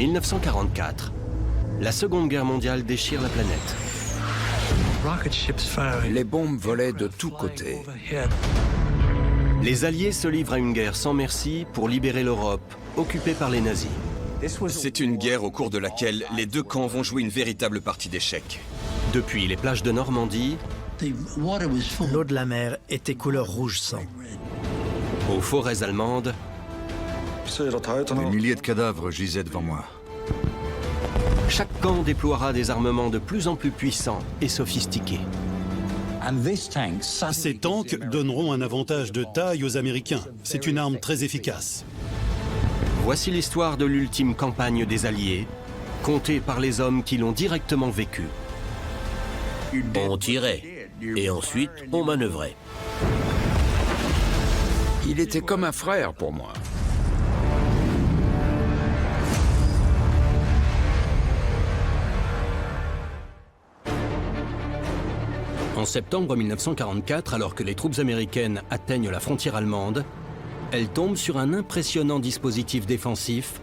1944, la Seconde Guerre mondiale déchire la planète. Les bombes volaient de tous côtés. Les Alliés se livrent à une guerre sans merci pour libérer l'Europe, occupée par les nazis. C'est une guerre au cours de laquelle les deux camps vont jouer une véritable partie d'échecs. Depuis les plages de Normandie, L'eau de la mer était couleur rouge sang. aux forêts allemandes, Des milliers de cadavres gisaient devant moi. chaque camp déploiera des armements de plus en plus puissants et sophistiqués. Ces tanks donneront un avantage de taille aux Américains. C'est une arme très efficace. Voici l'histoire de l'ultime campagne des Alliés, contée par les hommes qui l'ont directement vécue. On tirait, et ensuite on manœuvrait. Il était comme un frère pour moi. En septembre 1944, alors que les troupes américaines atteignent la frontière allemande, elles tombent sur un impressionnant dispositif défensif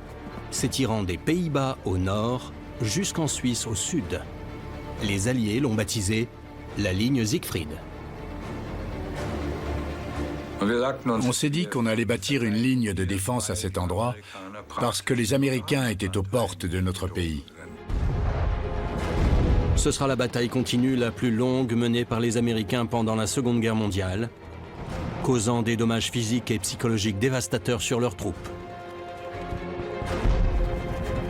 s'étirant des Pays-Bas au nord jusqu'en Suisse au sud. Les Alliés l'ont baptisé la ligne Siegfried. On s'est dit qu'on allait bâtir une ligne de défense à cet endroit parce que les Américains étaient aux portes de notre pays. Ce sera la bataille continue la plus longue menée par les Américains pendant la Seconde Guerre mondiale, causant des dommages physiques et psychologiques dévastateurs sur leurs troupes.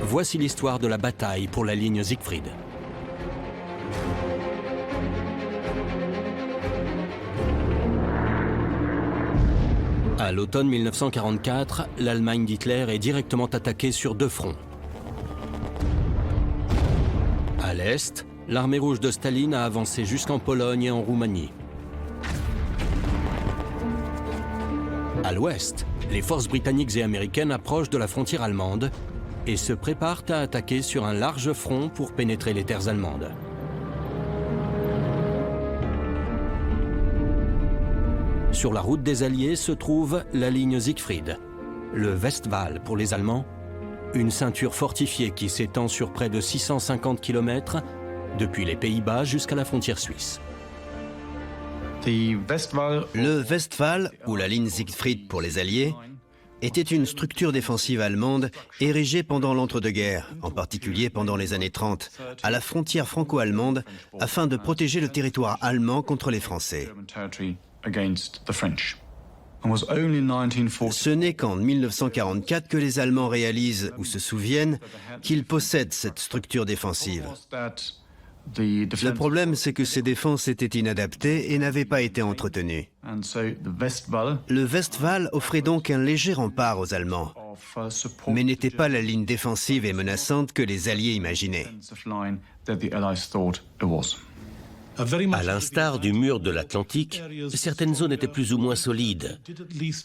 Voici l'histoire de la bataille pour la ligne Siegfried. À l'automne 1944, l'Allemagne d'Hitler est directement attaquée sur deux fronts. À l'est, l'armée rouge de Staline a avancé jusqu'en Pologne et en Roumanie. À l'ouest, les forces britanniques et américaines approchent de la frontière allemande et se préparent à attaquer sur un large front pour pénétrer les terres allemandes. Sur la route des Alliés se trouve la ligne Siegfried, le Westwall pour les Allemands, une ceinture fortifiée qui s'étend sur près de 650 km depuis les Pays-Bas jusqu'à la frontière suisse. Le Westwall, ou la ligne Siegfried pour les Alliés, était une structure défensive allemande érigée pendant l'entre-deux-guerres, en particulier pendant les années 30, à la frontière franco-allemande, afin de protéger le territoire allemand contre les Français. Ce n'est qu'en 1944 que les Allemands réalisent ou se souviennent qu'ils possèdent cette structure défensive. Le problème, c'est que ces défenses étaient inadaptées et n'avaient pas été entretenues. Le Westwall offrait donc un léger rempart aux Allemands, mais n'était pas la ligne défensive et menaçante que les Alliés imaginaient. À l'instar du mur de l'Atlantique, certaines zones étaient plus ou moins solides,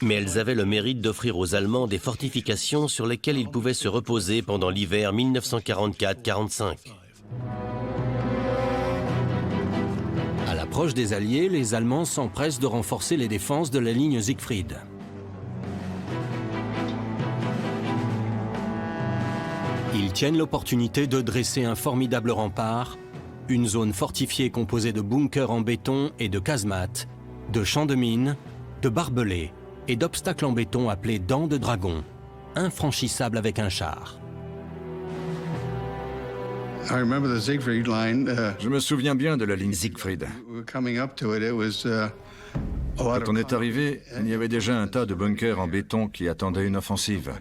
mais elles avaient le mérite d'offrir aux Allemands des fortifications sur lesquelles ils pouvaient se reposer pendant l'hiver 1944-45. À l'approche des Alliés, les Allemands s'empressent de renforcer les défenses de la ligne Siegfried. Ils tiennent l'opportunité de dresser un formidable rempart, une zone fortifiée composée de bunkers en béton et de casemates, de champs de mines, de barbelés et d'obstacles en béton appelés dents de dragon, infranchissables avec un char. Je me souviens bien de la ligne Siegfried. Quand on est arrivé, il y avait déjà un tas de bunkers en béton qui attendaient une offensive.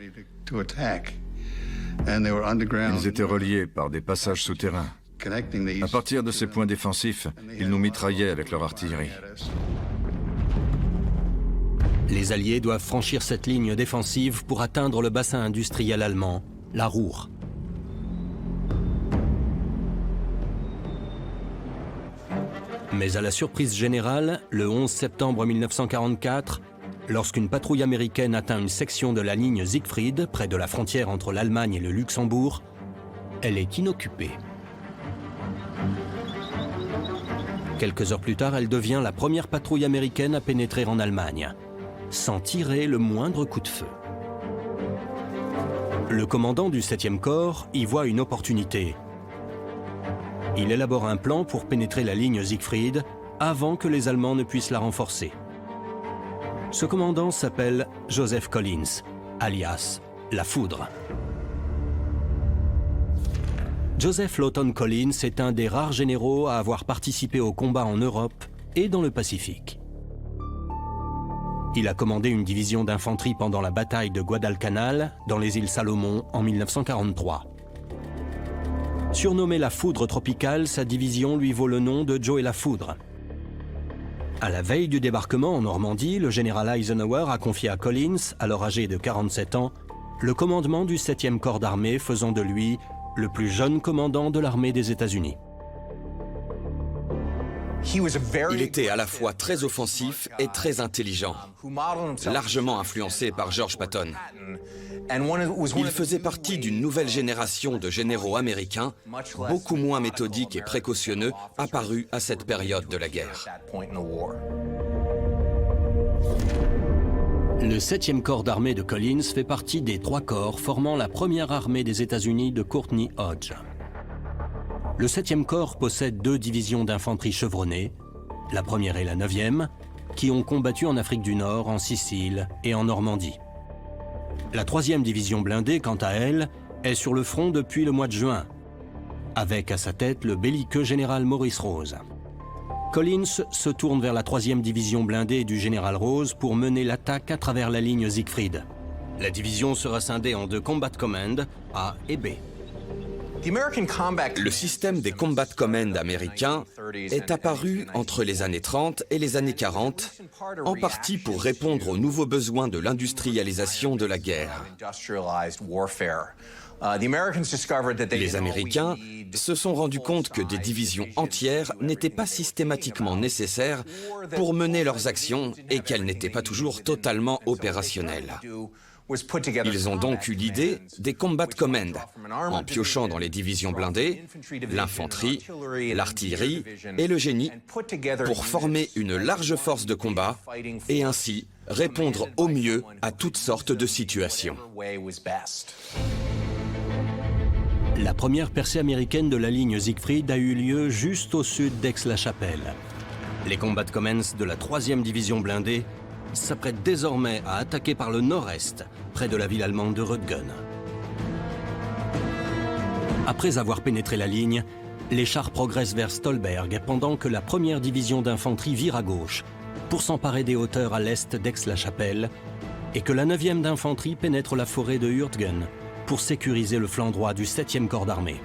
Ils étaient reliés par des passages souterrains. À partir de ces points défensifs, ils nous mitraillaient avec leur artillerie. Les Alliés doivent franchir cette ligne défensive pour atteindre le bassin industriel allemand, la Ruhr. Mais à la surprise générale, le 11 septembre 1944, lorsqu'une patrouille américaine atteint une section de la ligne Siegfried, près de la frontière entre l'Allemagne et le Luxembourg, elle est inoccupée. Quelques heures plus tard, elle devient la première patrouille américaine à pénétrer en Allemagne, sans tirer le moindre coup de feu. Le commandant du 7e corps y voit une opportunité. Il élabore un plan pour pénétrer la ligne Siegfried avant que les Allemands ne puissent la renforcer. Ce commandant s'appelle Joseph Collins, alias la Foudre. Joseph Lawton Collins est un des rares généraux à avoir participé aux combats en Europe et dans le Pacifique. Il a commandé une division d'infanterie pendant la bataille de Guadalcanal, dans les îles Salomon, en 1943. Surnommé la Foudre tropicale, sa division lui vaut le nom de Joe et la Foudre. À la veille du débarquement en Normandie, le général Eisenhower a confié à Collins, alors âgé de 47 ans, le commandement du 7e corps d'armée, faisant de lui le plus jeune commandant de l'armée des États-Unis. Il était à la fois très offensif et très intelligent, largement influencé par George Patton. Il faisait partie d'une nouvelle génération de généraux américains, beaucoup moins méthodiques et précautionneux, apparus à cette période de la guerre. Le 7e corps d'armée de Collins fait partie des 3 corps formant la première armée des États-Unis de Courtney Hodge. Le 7e corps possède 2 divisions d'infanterie chevronnées, la première et la 9e, qui ont combattu en Afrique du Nord, en Sicile et en Normandie. La 3e division blindée, quant à elle, est sur le front depuis le mois de juin, avec à sa tête le belliqueux général Maurice Rose. Collins se tourne vers la 3e division blindée du général Rose pour mener l'attaque à travers la ligne Siegfried. La division sera scindée en 2 Combat Command, A et B. Le système des Combat Command américains est apparu entre les années 30 et les années 40, en partie pour répondre aux nouveaux besoins de l'industrialisation de la guerre. Les Américains se sont rendus compte que des divisions entières n'étaient pas systématiquement nécessaires pour mener leurs actions et qu'elles n'étaient pas toujours totalement opérationnelles. Ils ont donc eu l'idée des Combat Command, en piochant dans les divisions blindées, l'infanterie, l'artillerie et le génie, pour former une large force de combat et ainsi répondre au mieux à toutes sortes de situations. La première percée américaine de la ligne Siegfried a eu lieu juste au sud d'Aix-la-Chapelle. Les Combat Commands de la 3e division blindée s'apprêtent désormais à attaquer par le nord-est, près de la ville allemande de Rüttgen. Après avoir pénétré la ligne, les chars progressent vers Stolberg pendant que la 1re division d'infanterie vire à gauche pour s'emparer des hauteurs à l'est d'Aix-la-Chapelle et que la 9e d'infanterie pénètre la forêt de Hürtgen pour sécuriser le flanc droit du 7e corps d'armée.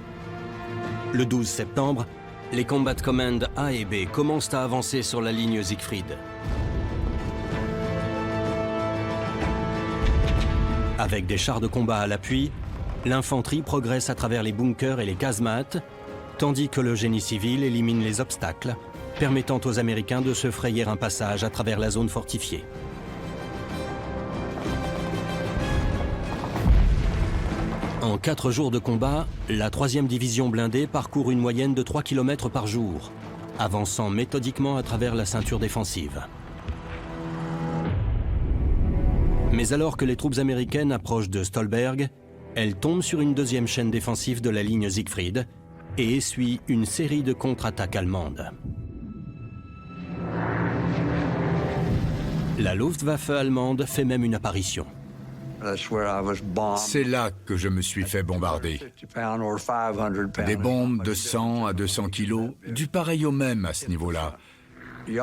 Le 12 septembre, les Combat Command A et B commencent à avancer sur la ligne Siegfried. Avec des chars de combat à l'appui, l'infanterie progresse à travers les bunkers et les casemates, tandis que le génie civil élimine les obstacles, permettant aux Américains de se frayer un passage à travers la zone fortifiée. En 4 jours de combat, la 3e division blindée parcourt une moyenne de 3 km par jour, avançant méthodiquement à travers la ceinture défensive. Mais alors que les troupes américaines approchent de Stolberg, elles tombent sur une 2e chaîne défensive de la ligne Siegfried et essuient une série de contre-attaques allemandes. La Luftwaffe allemande fait même une apparition. C'est là que je me suis fait bombarder. Des bombes de 100 à 200 kilos, du pareil au même à ce niveau-là,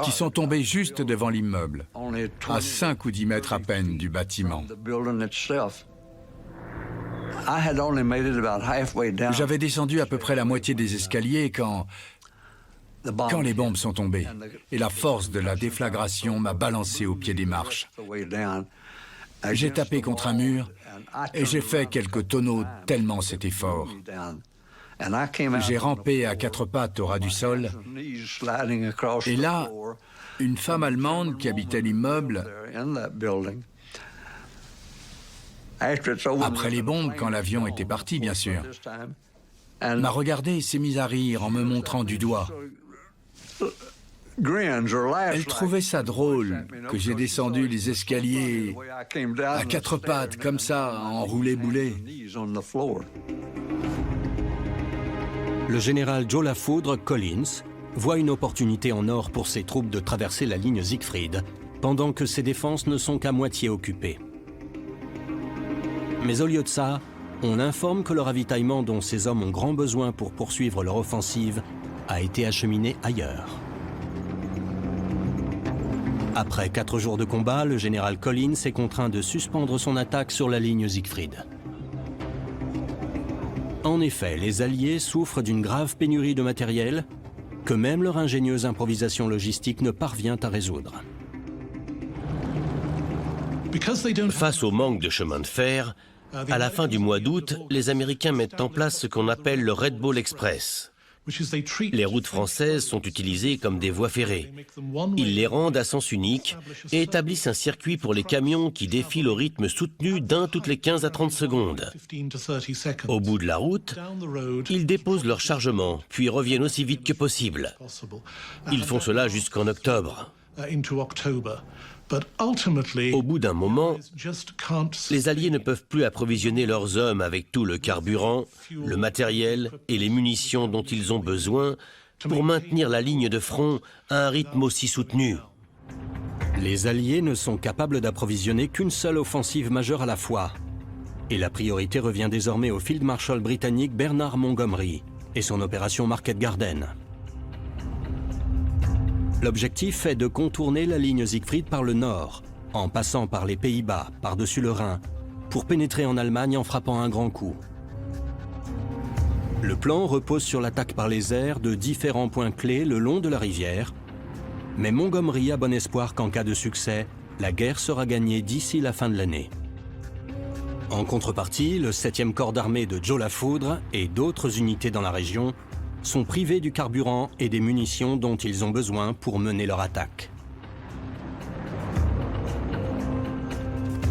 qui sont tombées juste devant l'immeuble, à 5 ou 10 mètres à peine du bâtiment. J'avais descendu à peu près la moitié des escaliers quand les bombes sont tombées, et la force de la déflagration m'a balancé au pied des marches. J'ai tapé contre un mur et j'ai fait quelques tonneaux tellement c'était fort. J'ai rampé à 4 pattes au ras du sol et là, une femme allemande qui habitait l'immeuble, après les bombes, quand l'avion était parti bien sûr, m'a regardé et s'est mise à rire en me montrant du doigt. Elle trouvait ça drôle que j'ai descendu les escaliers à quatre pattes, comme ça, en roulé-boulé. Le général Joe Lafoudre, Collins, voit une opportunité en or pour ses troupes de traverser la ligne Siegfried, pendant que ses défenses ne sont qu'à moitié occupées. Mais au lieu de ça, on informe que le ravitaillement dont ces hommes ont grand besoin pour poursuivre leur offensive a été acheminé ailleurs. Après 4 jours de combat, le général Collins est contraint de suspendre son attaque sur la ligne Siegfried. En effet, les Alliés souffrent d'une grave pénurie de matériel que même leur ingénieuse improvisation logistique ne parvient à résoudre. Face au manque de chemin de fer, à la fin du mois d'août, les Américains mettent en place ce qu'on appelle le Red Ball Express. Les routes françaises sont utilisées comme des voies ferrées. Ils les rendent à sens unique et établissent un circuit pour les camions qui défilent au rythme soutenu d'un toutes les 15 à 30 secondes. Au bout de la route, ils déposent leur chargement, puis reviennent aussi vite que possible. Ils font cela jusqu'en octobre. Au bout d'un moment, les Alliés ne peuvent plus approvisionner leurs hommes avec tout le carburant, le matériel et les munitions dont ils ont besoin pour maintenir la ligne de front à un rythme aussi soutenu. Les Alliés ne sont capables d'approvisionner qu'une seule offensive majeure à la fois. Et la priorité revient désormais au Field Marshal britannique Bernard Montgomery et son opération Market Garden. L'objectif est de contourner la ligne Siegfried par le nord, en passant par les Pays-Bas, par-dessus le Rhin, pour pénétrer en Allemagne en frappant un grand coup. Le plan repose sur l'attaque par les airs de différents points clés le long de la rivière, mais Montgomery a bon espoir qu'en cas de succès, la guerre sera gagnée d'ici la fin de l'année. En contrepartie, le 7e corps d'armée de Joe Lafoudre et d'autres unités dans la région sont privés du carburant et des munitions dont ils ont besoin pour mener leur attaque.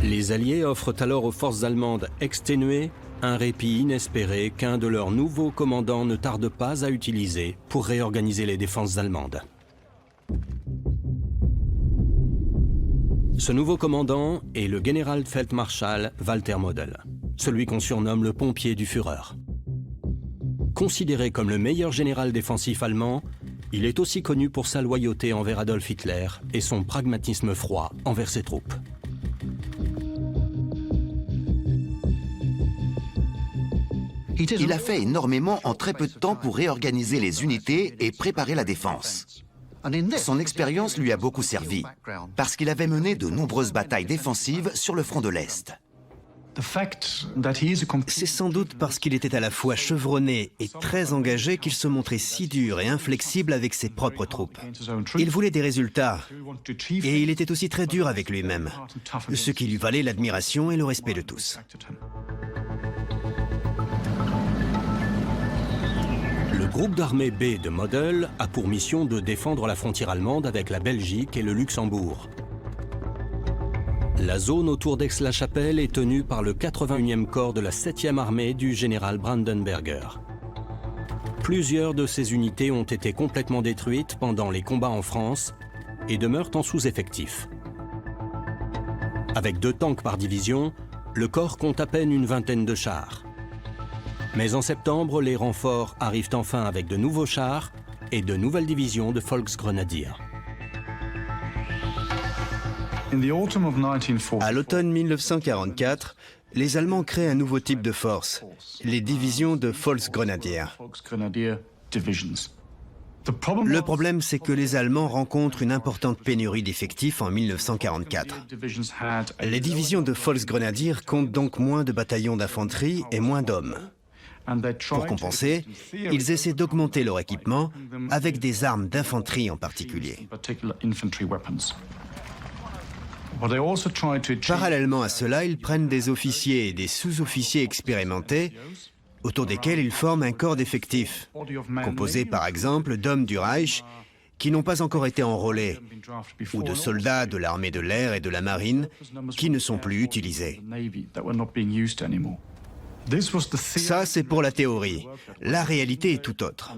Les Alliés offrent alors aux forces allemandes exténuées un répit inespéré qu'un de leurs nouveaux commandants ne tarde pas à utiliser pour réorganiser les défenses allemandes. Ce nouveau commandant est le Generalfeldmarschall Walter Model, celui qu'on surnomme le pompier du Führer. Considéré comme le meilleur général défensif allemand, il est aussi connu pour sa loyauté envers Adolf Hitler et son pragmatisme froid envers ses troupes. Il a fait énormément en très peu de temps pour réorganiser les unités et préparer la défense. Son expérience lui a beaucoup servi, parce qu'il avait mené de nombreuses batailles défensives sur le front de l'Est. C'est sans doute parce qu'il était à la fois chevronné et très engagé qu'il se montrait si dur et inflexible avec ses propres troupes. Il voulait des résultats, et il était aussi très dur avec lui-même, ce qui lui valait l'admiration et le respect de tous. Le groupe d'armée B de Model a pour mission de défendre la frontière allemande avec la Belgique et le Luxembourg. La zone autour d'Aix-la-Chapelle est tenue par le 81e corps de la 7e armée du général Brandenberger. Plusieurs de ces unités ont été complètement détruites pendant les combats en France et demeurent en sous-effectif. Avec 2 tanks par division, le corps compte à peine une vingtaine de chars. Mais en septembre, les renforts arrivent enfin avec de nouveaux chars et de nouvelles divisions de Volksgrenadier. À l'automne 1944, les Allemands créent un nouveau type de force, les divisions de Volksgrenadier. Le problème, c'est que les Allemands rencontrent une importante pénurie d'effectifs en 1944. Les divisions de Volksgrenadier comptent donc moins de bataillons d'infanterie et moins d'hommes. Pour compenser, ils essaient d'augmenter leur équipement avec des armes d'infanterie en particulier. Parallèlement à cela, ils prennent des officiers et des sous-officiers expérimentés autour desquels ils forment un corps d'effectifs, composé par exemple d'hommes du Reich qui n'ont pas encore été enrôlés, ou de soldats de l'armée de l'air et de la marine qui ne sont plus utilisés. Ça, c'est pour la théorie. La réalité est tout autre.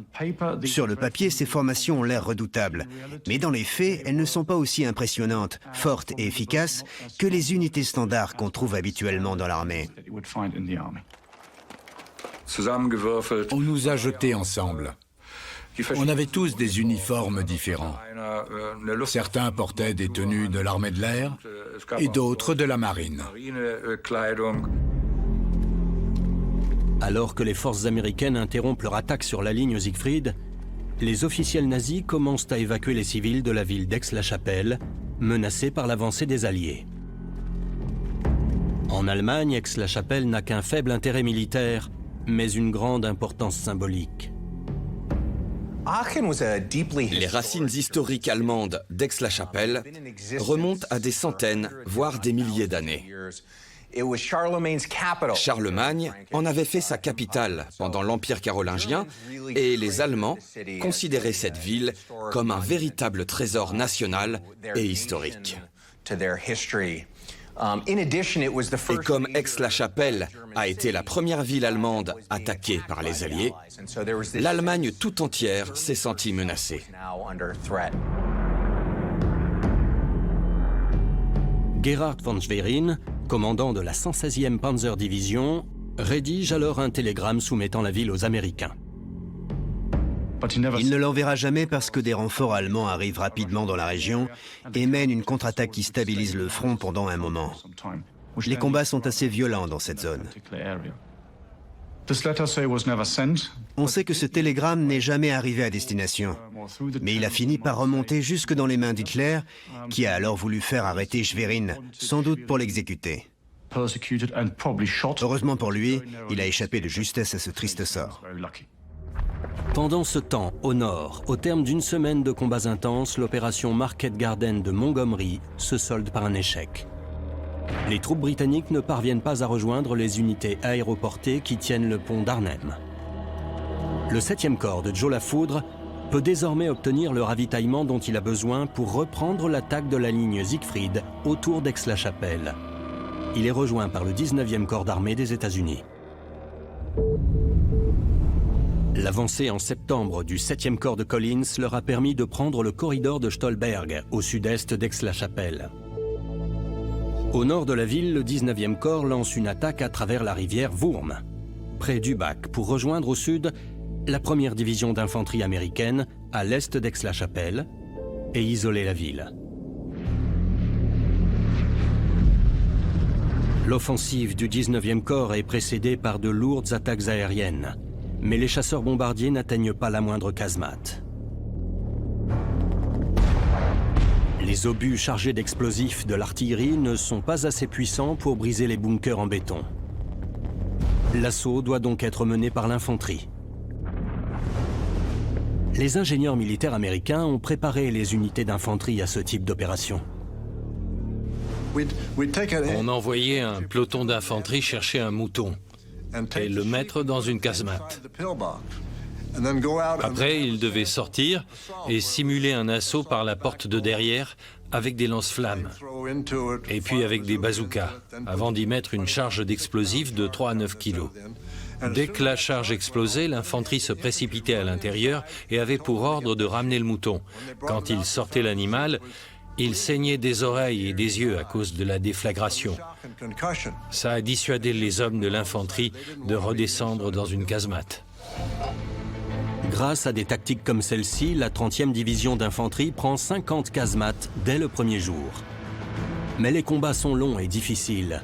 Sur le papier, ces formations ont l'air redoutables. Mais dans les faits, elles ne sont pas aussi impressionnantes, fortes et efficaces que les unités standards qu'on trouve habituellement dans l'armée. On nous a jetés ensemble. On avait tous des uniformes différents. Certains portaient des tenues de l'armée de l'air et d'autres de la marine. Alors que les forces américaines interrompent leur attaque sur la ligne Siegfried, les officiels nazis commencent à évacuer les civils de la ville d'Aix-la-Chapelle, menacés par l'avancée des Alliés. En Allemagne, Aix-la-Chapelle n'a qu'un faible intérêt militaire, mais une grande importance symbolique. Les racines historiques allemandes d'Aix-la-Chapelle remontent à des centaines, voire des milliers d'années. Charlemagne en avait fait sa capitale pendant l'Empire carolingien et les Allemands considéraient cette ville comme un véritable trésor national et historique. Et comme Aix-la-Chapelle a été la première ville allemande attaquée par les Alliés, l'Allemagne tout entière s'est sentie menacée. Gerhard von Schwerin, commandant de la 116e Panzerdivision, rédige alors un télégramme soumettant la ville aux Américains. Il ne l'enverra jamais parce que des renforts allemands arrivent rapidement dans la région et mènent une contre-attaque qui stabilise le front pendant un moment. Les combats sont assez violents dans cette zone. On sait que ce télégramme n'est jamais arrivé à destination, mais il a fini par remonter jusque dans les mains d'Hitler, qui a alors voulu faire arrêter Schwerin, sans doute pour l'exécuter. Heureusement pour lui, il a échappé de justesse à ce triste sort. Pendant ce temps, au nord, au terme d'une semaine de combats intenses, l'opération Market Garden de Montgomery se solde par un échec. Les troupes britanniques ne parviennent pas à rejoindre les unités aéroportées qui tiennent le pont d'Arnhem. Le 7e corps de Joe Lafoudre peut désormais obtenir le ravitaillement dont il a besoin pour reprendre l'attaque de la ligne Siegfried autour d'Aix-la-Chapelle. Il est rejoint par le 19e corps d'armée des États-Unis. L'avancée en septembre du 7e corps de Collins leur a permis de prendre le corridor de Stolberg, au sud-est d'Aix-la-Chapelle. Au nord de la ville, le 19e corps lance une attaque à travers la rivière Wurm, près du Bac, pour rejoindre au sud la 1re division d'infanterie américaine à l'est d'Aix-la-Chapelle et isoler la ville. L'offensive du 19e corps est précédée par de lourdes attaques aériennes, mais les chasseurs bombardiers n'atteignent pas la moindre casemate. Les obus chargés d'explosifs de l'artillerie ne sont pas assez puissants pour briser les bunkers en béton. L'assaut doit donc être mené par l'infanterie. Les ingénieurs militaires américains ont préparé les unités d'infanterie à ce type d'opération. On envoyait un peloton d'infanterie chercher un mouton et le mettre dans une casemate. Après, ils devaient sortir et simuler un assaut par la porte de derrière avec des lance-flammes et puis avec des bazookas, avant d'y mettre une charge d'explosifs de 3 à 9 kilos. Dès que la charge explosait, l'infanterie se précipitait à l'intérieur et avait pour ordre de ramener le mouton. Quand ils sortaient l'animal, il saignait des oreilles et des yeux à cause de la déflagration. Ça a dissuadé les hommes de l'infanterie de redescendre dans une casemate. Grâce à des tactiques comme celle-ci, la 30e division d'infanterie prend 50 casemates dès le premier jour. Mais les combats sont longs et difficiles.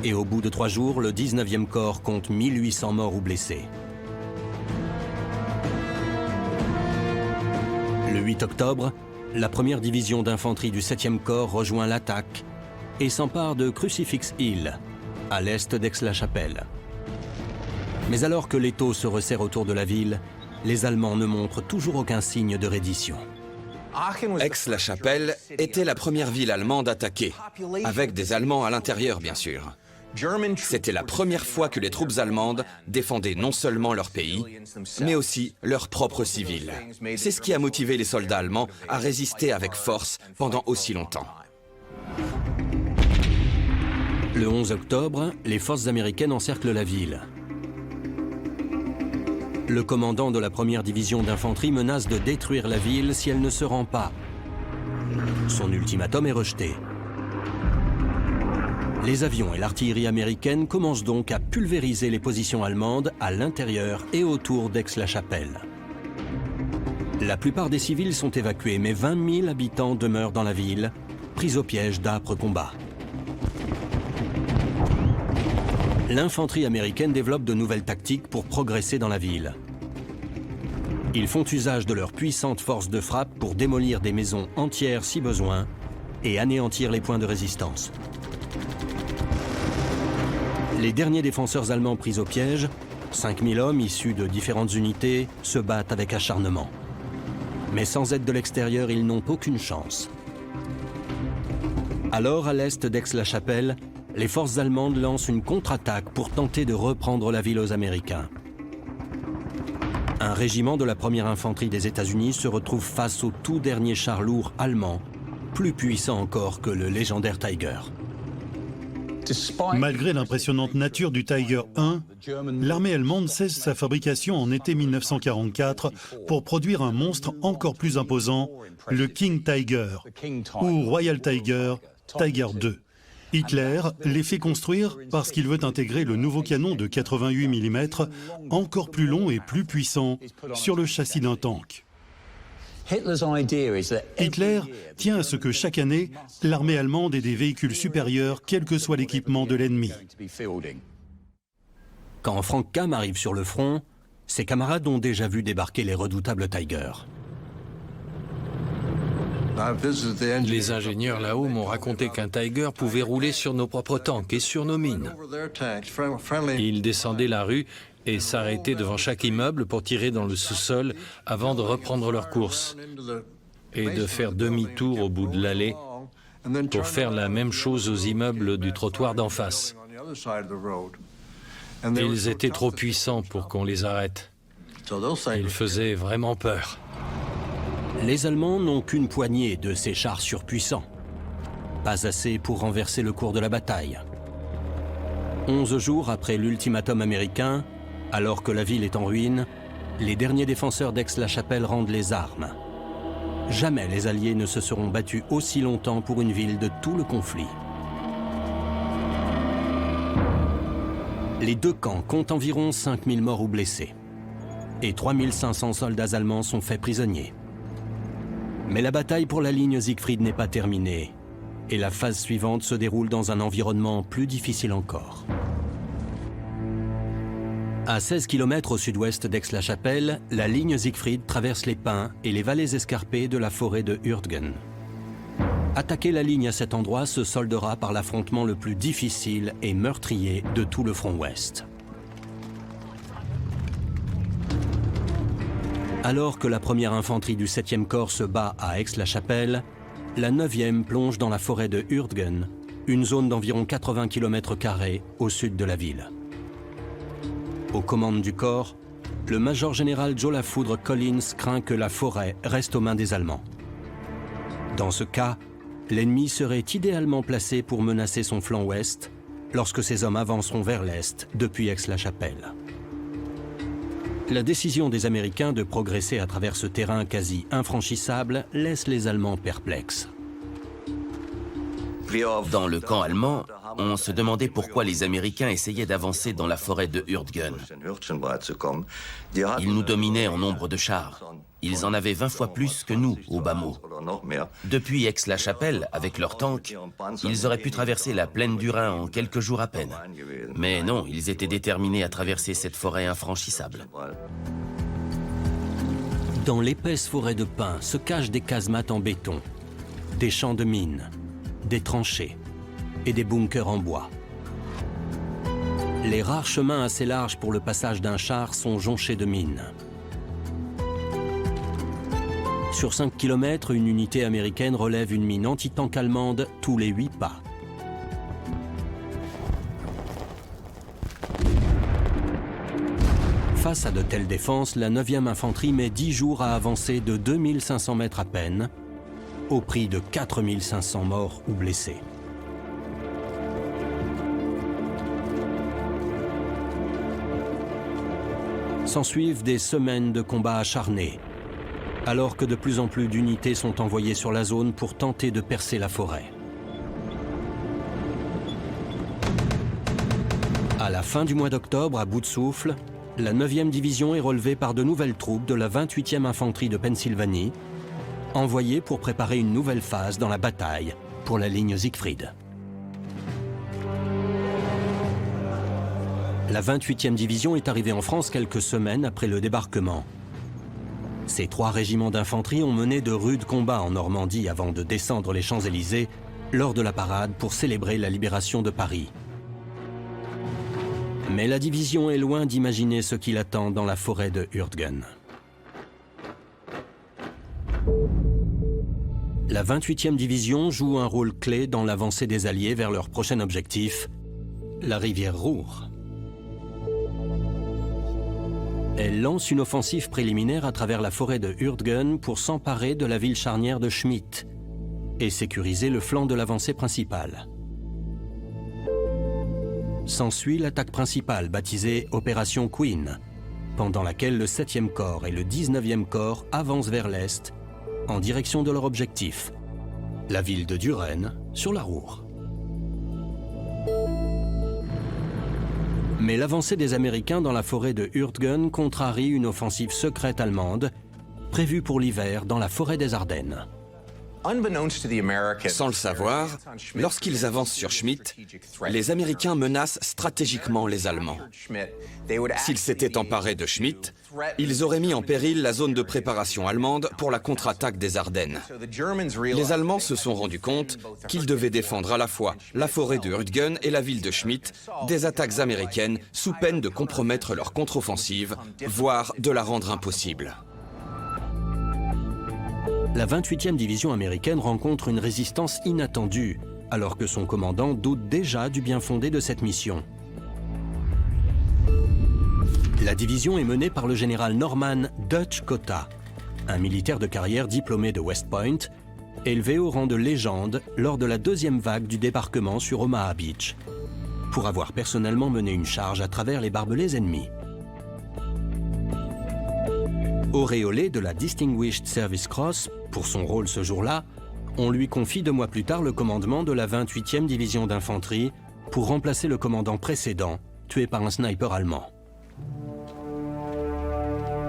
Et au bout de 3 jours, le 19e corps compte 1800 morts ou blessés. Le 8 octobre, la 1re division d'infanterie du 7e corps rejoint l'attaque et s'empare de Crucifix Hill, à l'est d'Aix-la-Chapelle. Mais alors que l'étau se resserre autour de la ville, les Allemands ne montrent toujours aucun signe de reddition. Aix-la-Chapelle était la première ville allemande attaquée, avec des Allemands à l'intérieur, bien sûr. C'était la première fois que les troupes allemandes défendaient non seulement leur pays, mais aussi leurs propres civils. C'est ce qui a motivé les soldats allemands à résister avec force pendant aussi longtemps. Le 11 octobre, les forces américaines encerclent la ville. Le commandant de la première division d'infanterie menace de détruire la ville si elle ne se rend pas. Son ultimatum est rejeté. Les avions et l'artillerie américaine commencent donc à pulvériser les positions allemandes à l'intérieur et autour d'Aix-la-Chapelle. La plupart des civils sont évacués, mais 20 000 habitants demeurent dans la ville, pris au piège d'âpres combats. L'infanterie américaine développe de nouvelles tactiques pour progresser dans la ville. Ils font usage de leur puissante force de frappe pour démolir des maisons entières si besoin et anéantir les points de résistance. Les derniers défenseurs allemands pris au piège, 5000 hommes issus de différentes unités, se battent avec acharnement. Mais sans aide de l'extérieur, ils n'ont aucune chance. Alors, à l'est d'Aix-la-Chapelle, les forces allemandes lancent une contre-attaque pour tenter de reprendre la ville aux Américains. Un régiment de la première infanterie des États-Unis se retrouve face au tout dernier char lourd allemand, plus puissant encore que le légendaire Tiger. Malgré l'impressionnante nature du Tiger I, l'armée allemande cesse sa fabrication en été 1944 pour produire un monstre encore plus imposant, le King Tiger, ou Royal Tiger, Tiger II. Hitler les fait construire parce qu'il veut intégrer le nouveau canon de 88 mm, encore plus long et plus puissant, sur le châssis d'un tank. Hitler tient à ce que chaque année, l'armée allemande ait des véhicules supérieurs, quel que soit l'équipement de l'ennemi. Quand Frank Kamm arrive sur le front, ses camarades ont déjà vu débarquer les redoutables Tiger. Les ingénieurs là-haut m'ont raconté qu'un Tiger pouvait rouler sur nos propres tanks et sur nos mines. Ils descendaient la rue et s'arrêtaient devant chaque immeuble pour tirer dans le sous-sol avant de reprendre leur course et de faire demi-tour au bout de l'allée pour faire la même chose aux immeubles du trottoir d'en face. Ils étaient trop puissants pour qu'on les arrête. Ils faisaient vraiment peur. Les Allemands n'ont qu'une poignée de ces chars surpuissants. Pas assez pour renverser le cours de la bataille. 11 jours après l'ultimatum américain, alors que la ville est en ruine, les derniers défenseurs d'Aix-la-Chapelle rendent les armes. Jamais les Alliés ne se seront battus aussi longtemps pour une ville de tout le conflit. Les deux camps comptent environ 5000 morts ou blessés. Et 3500 soldats allemands sont faits prisonniers. Mais la bataille pour la ligne Siegfried n'est pas terminée. Et la phase suivante se déroule dans un environnement plus difficile encore. À 16 km au sud-ouest d'Aix-la-Chapelle, la ligne Siegfried traverse les pins et les vallées escarpées de la forêt de Hürtgen. Attaquer la ligne à cet endroit se soldera par l'affrontement le plus difficile et meurtrier de tout le front ouest. Alors que la première infanterie du 7e corps se bat à Aix-la-Chapelle, la 9e plonge dans la forêt de Hürtgen, une zone d'environ 80 km² au sud de la ville. Aux commandes du corps, le major général Joe Lafoudre Collins craint que la forêt reste aux mains des Allemands. Dans ce cas, l'ennemi serait idéalement placé pour menacer son flanc ouest lorsque ses hommes avanceront vers l'est depuis Aix-la-Chapelle. La décision des Américains de progresser à travers ce terrain quasi infranchissable laisse les Allemands perplexes. Dans le camp allemand, on se demandait pourquoi les Américains essayaient d'avancer dans la forêt de Hürtgen. Ils nous dominaient en nombre de chars. Ils en avaient 20 fois plus que nous, au bas mot. Depuis Aix-la-Chapelle, avec leurs tanks, ils auraient pu traverser la plaine du Rhin en quelques jours à peine. Mais non, ils étaient déterminés à traverser cette forêt infranchissable. Dans l'épaisse forêt de pins se cachent des casemates en béton, des champs de mines, des tranchées et des bunkers en bois. Les rares chemins assez larges pour le passage d'un char sont jonchés de mines. Sur 5 km, une unité américaine relève une mine anti-tank allemande tous les 8 pas. Face à de telles défenses, la 9e infanterie met 10 jours à avancer de 2500 mètres à peine, au prix de 4500 morts ou blessés. S'ensuivent des semaines de combats acharnés, alors que de plus en plus d'unités sont envoyées sur la zone pour tenter de percer la forêt. À la fin du mois d'octobre, à bout de souffle, la 9e division est relevée par de nouvelles troupes de la 28e infanterie de Pennsylvanie, envoyées pour préparer une nouvelle phase dans la bataille pour la ligne Siegfried. La 28e division est arrivée en France quelques semaines après le débarquement. Ces 3 régiments d'infanterie ont mené de rudes combats en Normandie avant de descendre les Champs-Élysées lors de la parade pour célébrer la libération de Paris. Mais la division est loin d'imaginer ce qui l'attend dans la forêt de Hurtgen. La 28e division joue un rôle clé dans l'avancée des Alliés vers leur prochain objectif, la rivière Ruhr. Elle lance une offensive préliminaire à travers la forêt de Hurtgen pour s'emparer de la ville charnière de Schmidt et sécuriser le flanc de l'avancée principale. S'ensuit l'attaque principale baptisée Opération Queen, pendant laquelle le 7e corps et le 19e corps avancent vers l'est en direction de leur objectif, la ville de Düren sur la Ruhr. Mais l'avancée des Américains dans la forêt de Hurtgen contrarie une offensive secrète allemande prévue pour l'hiver dans la forêt des Ardennes. Sans le savoir, lorsqu'ils avancent sur Schmidt, les Américains menacent stratégiquement les Allemands. S'ils s'étaient emparés de Schmidt, ils auraient mis en péril la zone de préparation allemande pour la contre-attaque des Ardennes. Les Allemands se sont rendus compte qu'ils devaient défendre à la fois la forêt de Hurtgen et la ville de Schmidt des attaques américaines sous peine de compromettre leur contre-offensive, voire de la rendre impossible. La 28e division américaine rencontre une résistance inattendue, alors que son commandant doute déjà du bien fondé de cette mission. La division est menée par le général Norman Dutch Cotta, un militaire de carrière diplômé de West Point, élevé au rang de légende lors de la 2e vague du débarquement sur Omaha Beach, pour avoir personnellement mené une charge à travers les barbelés ennemis. Auréolé de la Distinguished Service Cross pour son rôle ce jour-là, on lui confie 2 mois plus tard le commandement de la 28e division d'infanterie pour remplacer le commandant précédent, tué par un sniper allemand.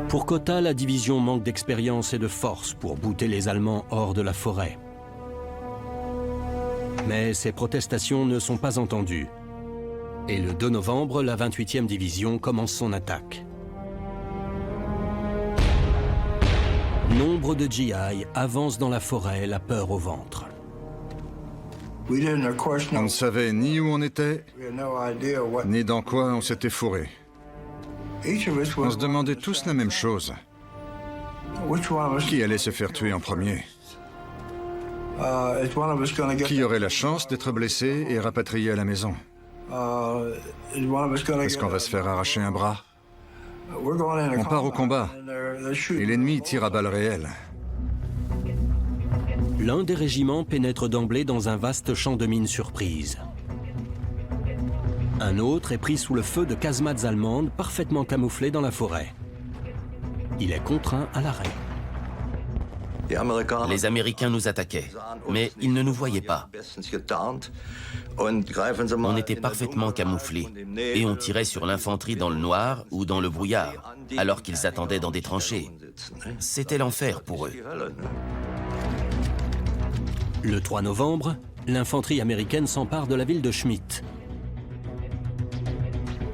Pour Cotta, la division manque d'expérience et de force pour bouter les Allemands hors de la forêt. Mais ces protestations ne sont pas entendues. Et le 2 novembre, la 28e division commence son attaque. Nombre de GI avancent dans la forêt, la peur au ventre. On ne savait ni où on était, ni dans quoi on s'était fourré. On se demandait tous la même chose. Qui allait se faire tuer en premier? Qui aurait la chance d'être blessé et rapatrié à la maison? Est-ce qu'on va se faire arracher un bras? On part au combat, et l'ennemi tire à balles réelles. L'un des régiments pénètre d'emblée dans un vaste champ de mines surprise. Un autre est pris sous le feu de casemates allemandes parfaitement camouflées dans la forêt. Il est contraint à l'arrêt. Les Américains nous attaquaient, mais ils ne nous voyaient pas. On était parfaitement camouflés et on tirait sur l'infanterie dans le noir ou dans le brouillard, alors qu'ils attendaient dans des tranchées. C'était l'enfer pour eux. Le 3 novembre, l'infanterie américaine s'empare de la ville de Schmidt.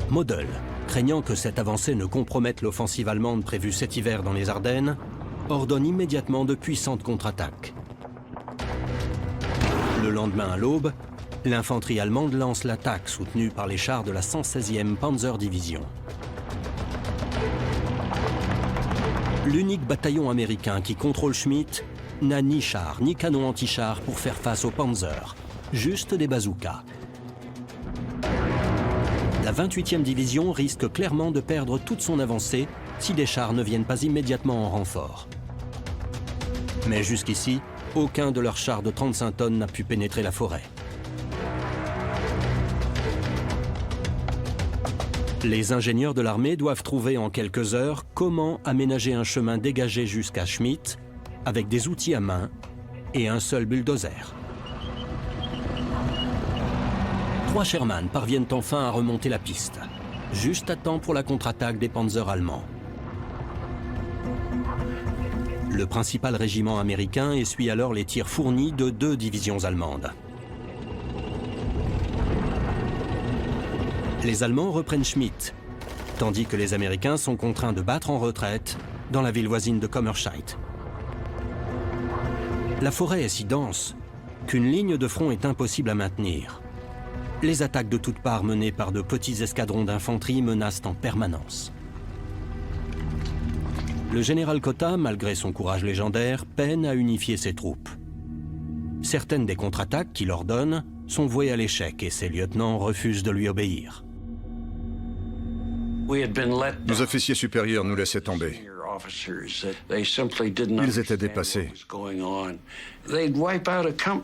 Model, craignant que cette avancée ne compromette l'offensive allemande prévue cet hiver dans les Ardennes, ordonne immédiatement de puissantes contre-attaques. Le lendemain à l'aube, l'infanterie allemande lance l'attaque soutenue par les chars de la 116e Panzer Division. L'unique bataillon américain qui contrôle Schmidt n'a ni chars ni canons anti-chars pour faire face aux Panzer, juste des bazookas. La 28e division risque clairement de perdre toute son avancée si des chars ne viennent pas immédiatement en renfort. Mais jusqu'ici, aucun de leurs chars de 35 tonnes n'a pu pénétrer la forêt. Les ingénieurs de l'armée doivent trouver en quelques heures comment aménager un chemin dégagé jusqu'à Schmidt avec des outils à main et un seul bulldozer. 3 Sherman parviennent enfin à remonter la piste, juste à temps pour la contre-attaque des panzers allemands. Le principal régiment américain essuie alors les tirs fournis de 2 divisions allemandes. Les Allemands reprennent Schmidt, tandis que les Américains sont contraints de battre en retraite dans la ville voisine de Kommerscheid. La forêt est si dense qu'une ligne de front est impossible à maintenir. Les attaques de toutes parts menées par de petits escadrons d'infanterie menacent en permanence. Le général Cotta, malgré son courage légendaire, peine à unifier ses troupes. Certaines des contre-attaques qu'il ordonne sont vouées à l'échec et ses lieutenants refusent de lui obéir. Nos officiers supérieurs nous laissaient tomber. Ils étaient dépassés.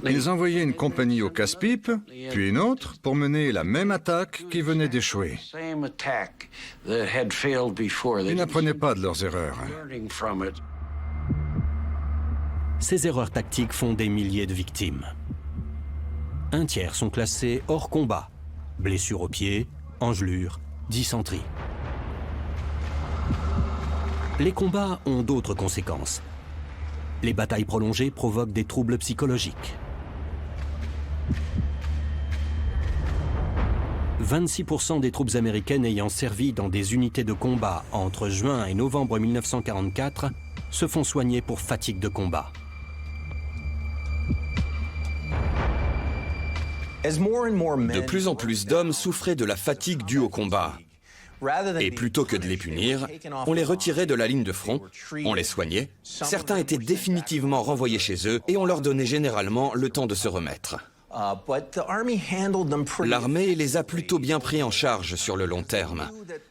Ils envoyaient une compagnie au casse-pipe, puis une autre pour mener la même attaque qui venait d'échouer. Ils n'apprenaient pas de leurs erreurs. Ces erreurs tactiques font des milliers de victimes. 1 tiers sont classés hors combat, blessures aux pieds, engelures, dysenterie. Les combats ont d'autres conséquences. Les batailles prolongées provoquent des troubles psychologiques. 26% des troupes américaines ayant servi dans des unités de combat entre juin et novembre 1944 se font soigner pour fatigue de combat. De plus en plus d'hommes souffraient de la fatigue due au combat. Et plutôt que de les punir, on les retirait de la ligne de front, on les soignait. Certains étaient définitivement renvoyés chez eux et on leur donnait généralement le temps de se remettre. L'armée les a plutôt bien pris en charge sur le long terme,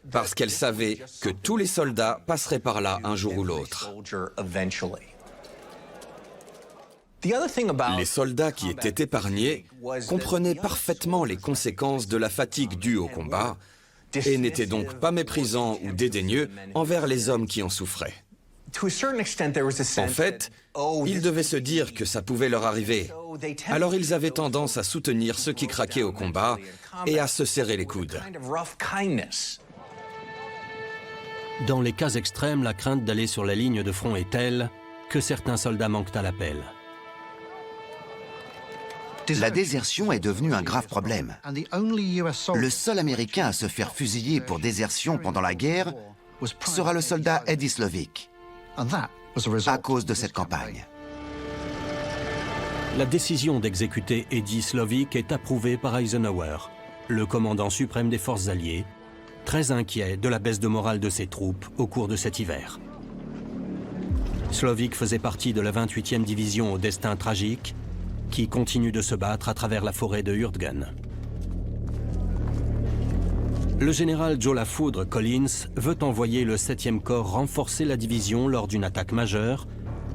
parce qu'elle savait que tous les soldats passeraient par là un jour ou l'autre. Les soldats qui étaient épargnés comprenaient parfaitement les conséquences de la fatigue due au combat et n'étaient donc pas méprisants ou dédaigneux envers les hommes qui en souffraient. En fait, ils devaient se dire que ça pouvait leur arriver. Alors ils avaient tendance à soutenir ceux qui craquaient au combat et à se serrer les coudes. Dans les cas extrêmes, la crainte d'aller sur la ligne de front est telle que certains soldats manquent à l'appel. La désertion est devenue un grave problème. Le seul Américain à se faire fusiller pour désertion pendant la guerre sera le soldat Eddie Slovic, à cause de cette campagne. La décision d'exécuter Eddie Slovic est approuvée par Eisenhower, le commandant suprême des forces alliées, très inquiet de la baisse de morale de ses troupes au cours de cet hiver. Slovic faisait partie de la 28e division au destin tragique, qui continue de se battre à travers la forêt de Hurtgen. Le général Joe Lafoudre Collins veut envoyer le 7e corps renforcer la division lors d'une attaque majeure,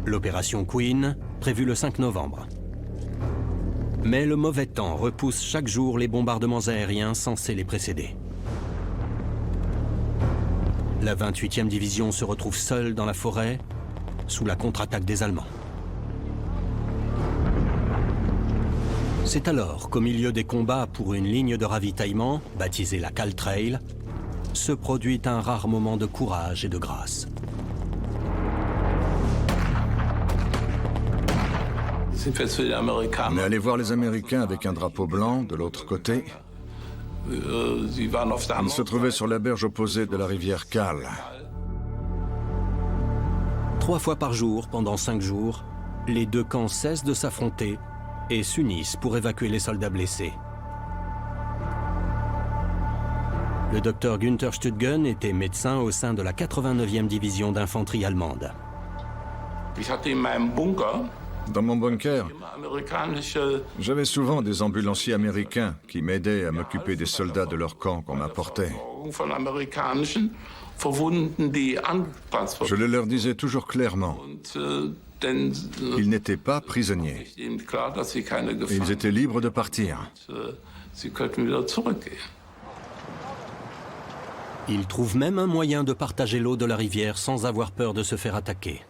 l'opération Queen, prévue le 5 novembre. Mais le mauvais temps repousse chaque jour les bombardements aériens censés les précéder. La 28e division se retrouve seule dans la forêt, sous la contre-attaque des Allemands. C'est alors qu'au milieu des combats pour une ligne de ravitaillement, baptisée la Cal Trail, se produit un rare moment de courage et de grâce. On est allé voir les Américains avec un drapeau blanc de l'autre côté. Ils se trouvaient sur la berge opposée de la rivière Cal. 3 fois par jour, pendant 5 jours, les deux camps cessent de s'affronter et s'unissent pour évacuer les soldats blessés. Le docteur Günther Stuttgen était médecin au sein de la 89e division d'infanterie allemande. Dans mon bunker, j'avais souvent des ambulanciers américains qui m'aidaient à m'occuper des soldats de leur camp qu'on m'apportait. Je le leur disais toujours clairement. Ils n'étaient pas prisonniers. Ils étaient libres de partir. Ils trouvent même un moyen de partager l'eau de la rivière sans avoir peur de se faire attaquer.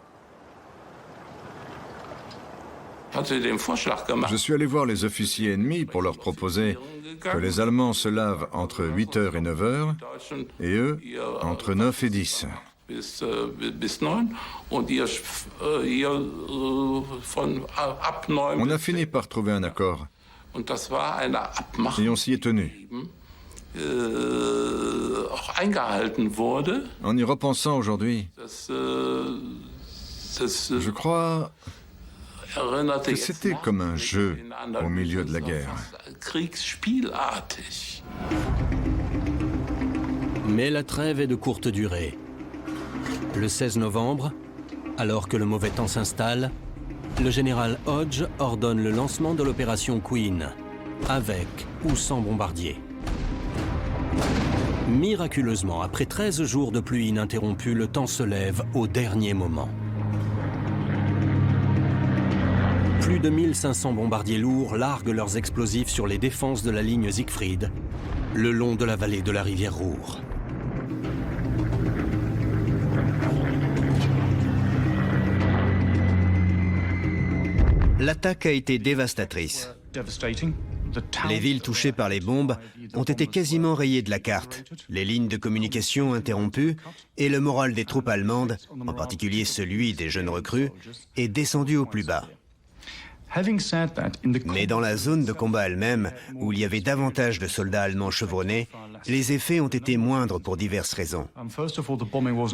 Je suis allé voir les officiers ennemis pour leur proposer que les Allemands se lavent entre 8h et 9h, et eux, entre 9 et 10. On a fini par trouver un accord, et on s'y est tenu. En y repensant aujourd'hui, je crois que c'était comme un jeu au milieu de la guerre. Mais la trêve est de courte durée. Le 16 novembre, alors que le mauvais temps s'installe, le général Hodge ordonne le lancement de l'opération Queen, avec ou sans bombardiers. Miraculeusement, après 13 jours de pluie ininterrompue, le temps se lève au dernier moment. Plus de 1500 bombardiers lourds larguent leurs explosifs sur les défenses de la ligne Siegfried, le long de la vallée de la rivière Ruhr. L'attaque a été dévastatrice. Les villes touchées par les bombes ont été quasiment rayées de la carte, les lignes de communication interrompues et le moral des troupes allemandes, en particulier celui des jeunes recrues, est descendu au plus bas. Mais dans la zone de combat elle-même, où il y avait davantage de soldats allemands chevronnés, les effets ont été moindres pour diverses raisons.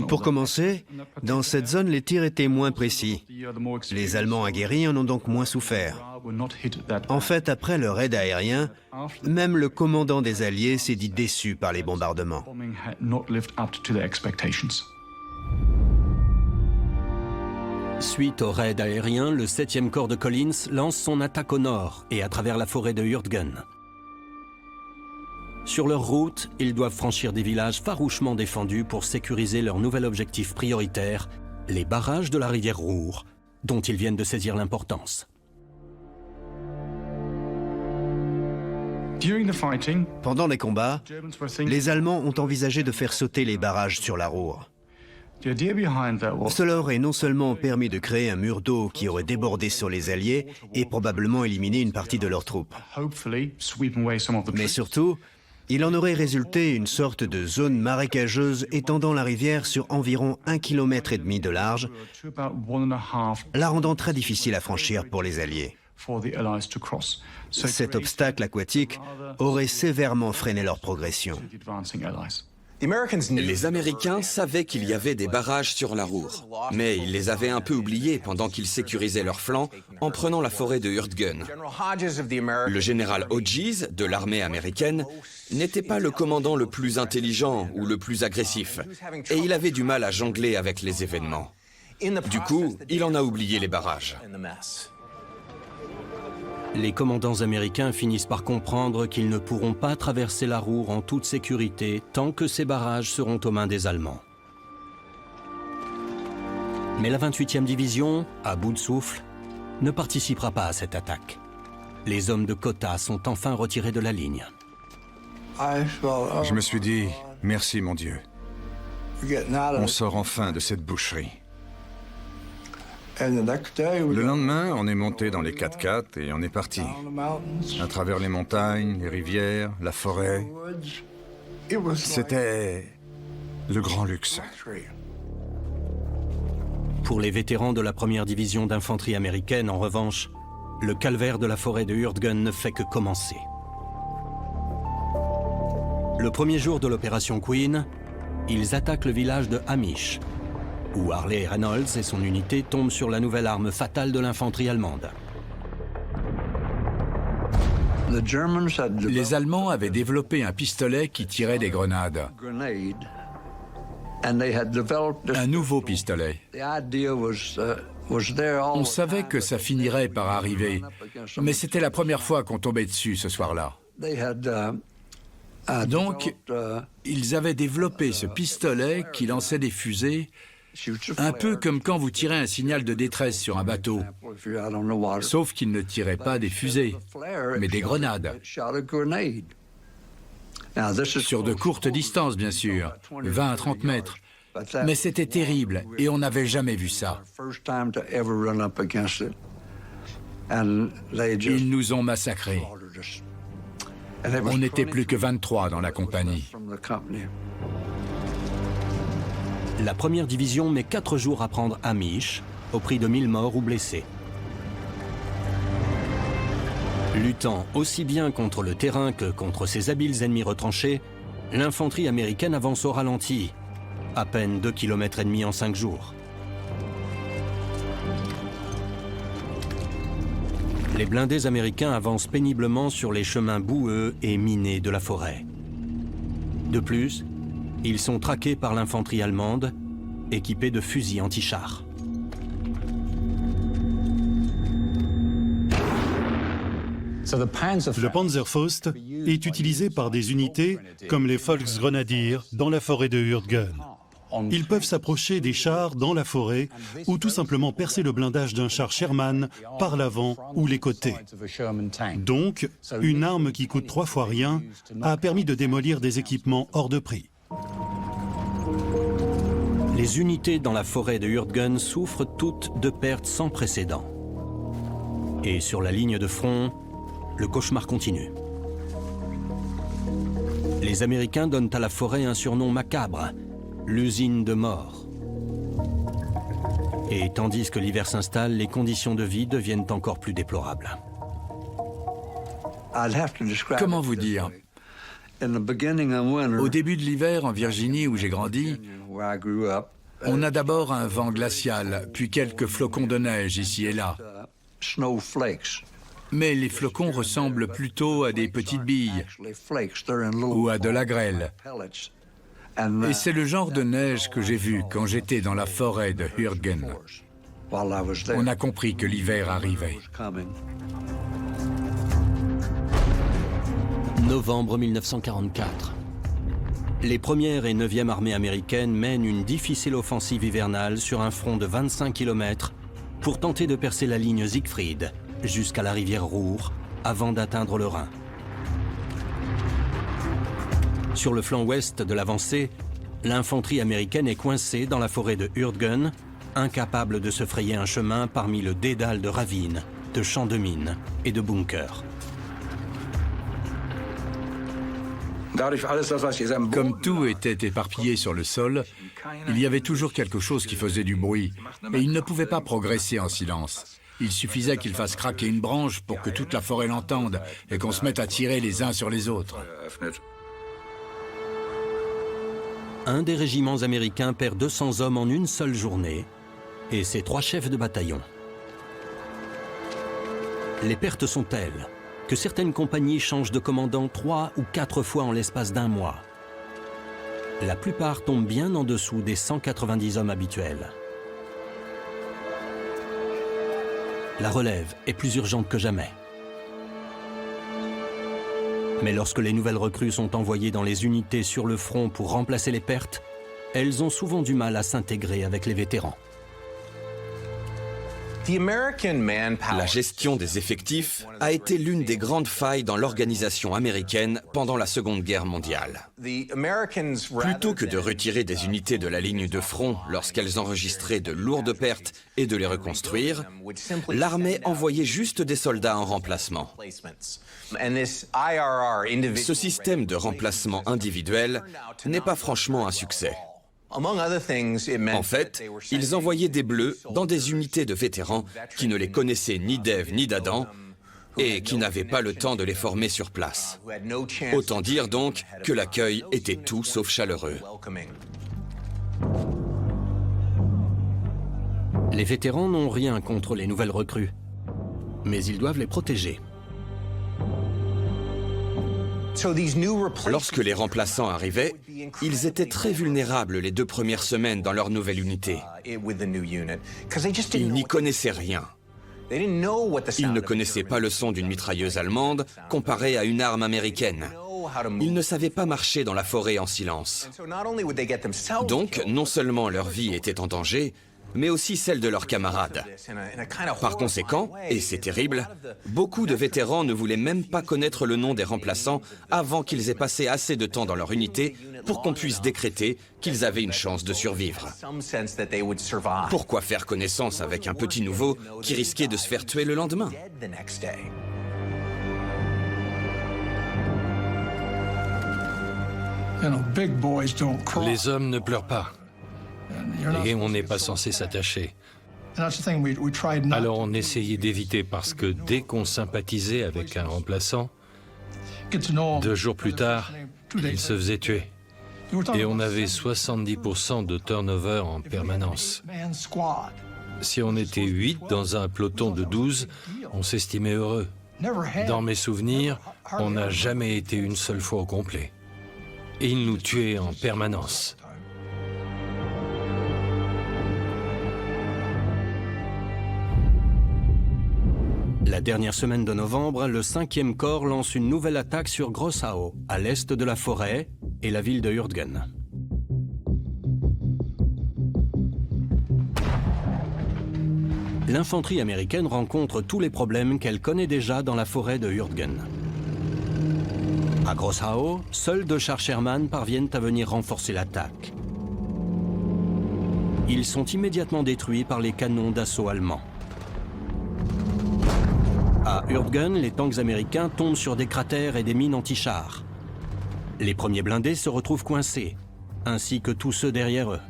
Pour commencer, dans cette zone, les tirs étaient moins précis. Les Allemands aguerris en ont donc moins souffert. En fait, après le raid aérien, même le commandant des Alliés s'est dit déçu par les bombardements. Suite au raid aérien, le 7e corps de Collins lance son attaque au nord et à travers la forêt de Hürtgen. Sur leur route, ils doivent franchir des villages farouchement défendus pour sécuriser leur nouvel objectif prioritaire, les barrages de la rivière Ruhr, dont ils viennent de saisir l'importance. Pendant les combats, les Allemands ont envisagé de faire sauter les barrages sur la Ruhr. Cela aurait non seulement permis de créer un mur d'eau qui aurait débordé sur les Alliés et probablement éliminé une partie de leurs troupes. Mais surtout, il en aurait résulté une sorte de zone marécageuse étendant la rivière sur environ 1,5 km de large, la rendant très difficile à franchir pour les Alliés. Cet obstacle aquatique aurait sévèrement freiné leur progression. Les Américains savaient qu'il y avait des barrages sur la Ruhr, mais ils les avaient un peu oubliés pendant qu'ils sécurisaient leurs flancs en prenant la forêt de Hürtgen. Le général Hodges de l'armée américaine n'était pas le commandant le plus intelligent ou le plus agressif, et il avait du mal à jongler avec les événements. Du coup, il en a oublié les barrages. Les commandants américains finissent par comprendre qu'ils ne pourront pas traverser la Ruhr en toute sécurité tant que ces barrages seront aux mains des Allemands. Mais la 28e division, à bout de souffle, ne participera pas à cette attaque. Les hommes de quota sont enfin retirés de la ligne. Je me suis dit, merci mon Dieu. On sort enfin de cette boucherie. Le lendemain, on est monté dans les 4x4 et on est parti. À travers les montagnes, les rivières, la forêt. C'était le grand luxe. Pour les vétérans de la première division d'infanterie américaine, en revanche, le calvaire de la forêt de Hürtgen ne fait que commencer. Le premier jour de l'opération Queen, ils attaquent le village de Hamish, où Harley Reynolds et son unité tombent sur la nouvelle arme fatale de l'infanterie allemande. Les Allemands avaient développé un pistolet qui tirait des grenades. Un nouveau pistolet. On savait que ça finirait par arriver, mais c'était la première fois qu'on tombait dessus ce soir-là. Donc, ils avaient développé ce pistolet qui lançait des fusées, un peu comme quand vous tirez un signal de détresse sur un bateau. Sauf qu'il ne tirait pas des fusées, mais des grenades. Sur de courtes distances, bien sûr, 20 à 30 mètres. Mais c'était terrible et on n'avait jamais vu ça. Ils nous ont massacrés. On n'était plus que 23 dans la compagnie. La première division met 4 jours à prendre Amish, au prix de 1000 morts ou blessés. Luttant aussi bien contre le terrain que contre ses habiles ennemis retranchés, l'infanterie américaine avance au ralenti, à peine 2,5 km en 5 jours. Les blindés américains avancent péniblement sur les chemins boueux et minés de la forêt. De plus, ils sont traqués par l'infanterie allemande, équipée de fusils anti-chars. Le Panzerfaust est utilisé par des unités comme les Volksgrenadiers dans la forêt de Hurtgen. Ils peuvent s'approcher des chars dans la forêt ou tout simplement percer le blindage d'un char Sherman par l'avant ou les côtés. Donc, une arme qui coûte 3 fois rien a permis de démolir des équipements hors de prix. Les unités dans la forêt de Hurtgen souffrent toutes de pertes sans précédent. Et sur la ligne de front, le cauchemar continue. Les Américains donnent à la forêt un surnom macabre, l'usine de mort. Et tandis que l'hiver s'installe, les conditions de vie deviennent encore plus déplorables. Comment vous dire? Au début de l'hiver, en Virginie, où j'ai grandi, on a d'abord un vent glacial, puis quelques flocons de neige ici et là. Mais les flocons ressemblent plutôt à des petites billes ou à de la grêle. Et c'est le genre de neige que j'ai vu quand j'étais dans la forêt de Hurtgen. On a compris que l'hiver arrivait. Novembre 1944. Les 1e et 9e armées américaines mènent une difficile offensive hivernale sur un front de 25 km pour tenter de percer la ligne Siegfried jusqu'à la rivière Ruhr avant d'atteindre le Rhin. Sur le flanc ouest de l'avancée, l'infanterie américaine est coincée dans la forêt de Hurtgen, incapable de se frayer un chemin parmi le dédale de ravines, de champs de mines et de bunkers. Comme tout était éparpillé sur le sol, il y avait toujours quelque chose qui faisait du bruit, et ils ne pouvaient pas progresser en silence. Il suffisait qu'ils fassent craquer une branche pour que toute la forêt l'entende et qu'on se mette à tirer les uns sur les autres. Un des régiments américains perd 200 hommes en une seule journée, et ses 3 chefs de bataillon. Les pertes sont telles que certaines compagnies changent de commandant 3 ou 4 fois en l'espace d'un mois. La plupart tombent bien en dessous des 190 hommes habituels. La relève est plus urgente que jamais. Mais lorsque les nouvelles recrues sont envoyées dans les unités sur le front pour remplacer les pertes, elles ont souvent du mal à s'intégrer avec les vétérans. La gestion des effectifs a été l'une des grandes failles dans l'organisation américaine pendant la Seconde Guerre mondiale. Plutôt que de retirer des unités de la ligne de front lorsqu'elles enregistraient de lourdes pertes et de les reconstruire, l'armée envoyait juste des soldats en remplacement. Ce système de remplacement individuel n'est pas franchement un succès. En fait, ils envoyaient des bleus dans des unités de vétérans qui ne les connaissaient ni d'Ève ni d'Adam et qui n'avaient pas le temps de les former sur place. Autant dire donc que l'accueil était tout sauf chaleureux. Les vétérans n'ont rien contre les nouvelles recrues, mais ils doivent les protéger. Lorsque les remplaçants arrivaient, ils étaient très vulnérables les 2 premières semaines dans leur nouvelle unité. Ils n'y connaissaient rien. Ils ne connaissaient pas le son d'une mitrailleuse allemande comparée à une arme américaine. Ils ne savaient pas marcher dans la forêt en silence. Donc, non seulement leur vie était en danger, mais aussi celle de leurs camarades. Par conséquent, et c'est terrible, beaucoup de vétérans ne voulaient même pas connaître le nom des remplaçants avant qu'ils aient passé assez de temps dans leur unité pour qu'on puisse décréter qu'ils avaient une chance de survivre. Pourquoi faire connaissance avec un petit nouveau qui risquait de se faire tuer le lendemain? Les hommes ne pleurent pas. Et on n'est pas censé s'attacher. Alors on essayait d'éviter parce que dès qu'on sympathisait avec un remplaçant, 2 jours plus tard, il se faisait tuer. Et on avait 70% de turnover en permanence. Si on était 8 dans un peloton de 12, on s'estimait heureux. Dans mes souvenirs, on n'a jamais été une seule fois au complet. Et ils nous tuaient en permanence. La dernière semaine de novembre, le 5e corps lance une nouvelle attaque sur Grossau, à l'est de la forêt, et la ville de Hürtgen. L'infanterie américaine rencontre tous les problèmes qu'elle connaît déjà dans la forêt de Hürtgen. À Grossau, seuls 2 chars Sherman parviennent à venir renforcer l'attaque. Ils sont immédiatement détruits par les canons d'assaut allemands. À Hürtgen, les tanks américains tombent sur des cratères et des mines anti-chars. Les premiers blindés se retrouvent coincés, ainsi que tous ceux derrière eux.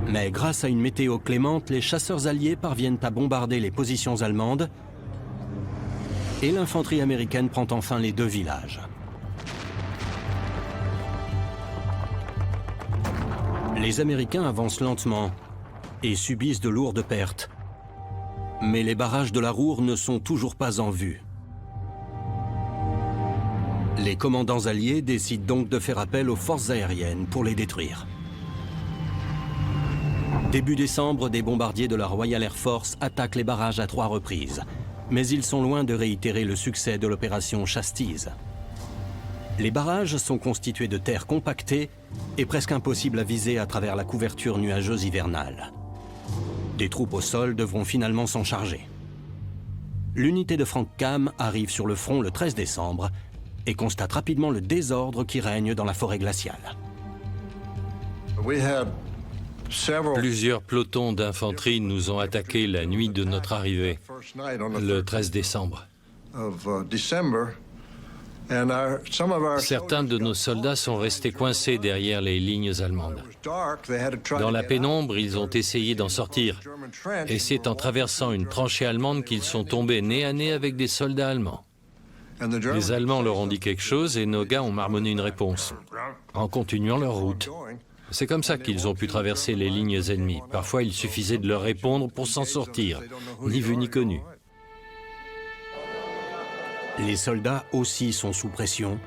Mais grâce à une météo clémente, les chasseurs alliés parviennent à bombarder les positions allemandes et l'infanterie américaine prend enfin les 2 villages. Les Américains avancent lentement et subissent de lourdes pertes. Mais les barrages de la Ruhr ne sont toujours pas en vue. Les commandants alliés décident donc de faire appel aux forces aériennes pour les détruire. Début décembre, des bombardiers de la Royal Air Force attaquent les barrages à 3 reprises. Mais ils sont loin de réitérer le succès de l'opération Chastise. Les barrages sont constitués de terre compactée et presque impossibles à viser à travers la couverture nuageuse hivernale. Des troupes au sol devront finalement s'en charger. L'unité de Frank Kam arrive sur le front le 13 décembre et constate rapidement le désordre qui règne dans la forêt glaciale. Plusieurs pelotons d'infanterie nous ont attaqués la nuit de notre arrivée, le 13 décembre. Certains de nos soldats sont restés coincés derrière les lignes allemandes. Dans la pénombre, ils ont essayé d'en sortir. Et c'est en traversant une tranchée allemande qu'ils sont tombés nez à nez avec des soldats allemands. Les Allemands leur ont dit quelque chose et nos gars ont marmonné une réponse, en continuant leur route. C'est comme ça qu'ils ont pu traverser les lignes ennemies. Parfois, il suffisait de leur répondre pour s'en sortir, ni vu ni connu. Les soldats aussi sont sous pression